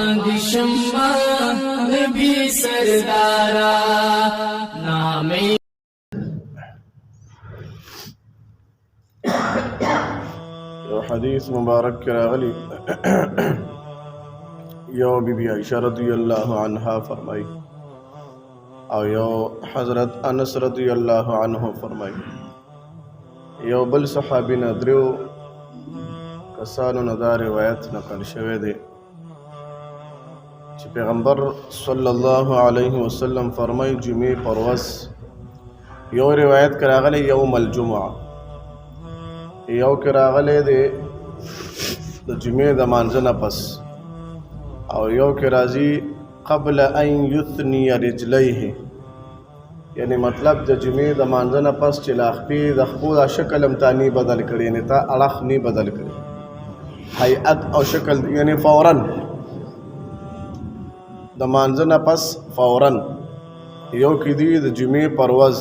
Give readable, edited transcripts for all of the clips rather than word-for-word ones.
باندې شمع نبی سردارا نامې حدیث مبارک راغلی یو بی بی عائشہ رضی اللہ عنہا فرمائی او یو حضرت انس رضی اللہ عنہ فرمائی یو بل صحابی ندریو کسانو ندا روایت نقل شوه دی چې پیغمبر صلی الله علیه وسلم فرمائی جمعه پرواز یو روایت کراغلی یوم الجمعه یو کراغلی دی د جمعه د مانځه نه پس او یو کې راځي قبل ان یثنی رجلیه یعنی مطلب د جمعې د مانځه نه پس چې لاخپې د خپو دا شکل هم تا نی بدل کړي یعنی تا اړخ نی بدل کړي هیئت او شکل یعنی فوراً د مانځه نه پس فوراً یو کې دی د جمعې پرواز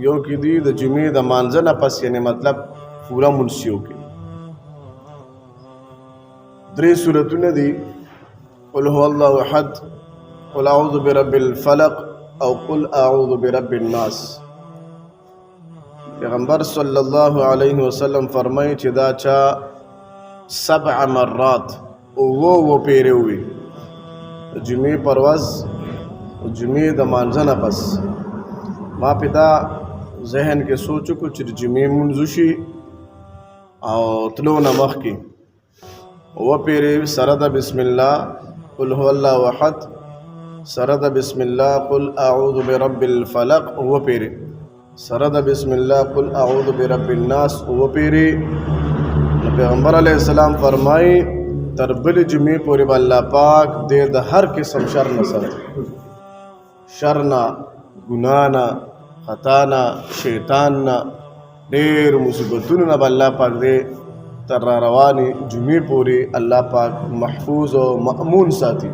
یو کې دی د جمعې د مانځه نه پس یعنی مطلب پورا منسیو کې درې صورتونه دي قل هو الله احد قل اعوذ برب الفلق او قل اعوذ برب الناس پیغمبر صلی الله علیه وسلم فرمایي چې دا چا 7 مرات او پیره وي جمعې پرواز او جمعې د مانځه نه پس ما پیدا ذهن کې سوچو کو چې جمعې منځ شي او تلو نه مخکې و پیره سره د بسم الله قل هو الله احد سره د بسم الله قل اعوذ برب الفلق و پیره سره د بسم الله قل اعوذ برب الناس و پیره پیغمبر علیہ السلام فرمائی تر بل جمعې پورې به الله پاک دې د هر قسم شر نه ساتي شر نه ګناه نه خطا نه شیطان نه ډېر مصیبتونو نه به الله پاک دې تر را روانې جمعې پورې الله پاک محفوظ او مأمون ساتي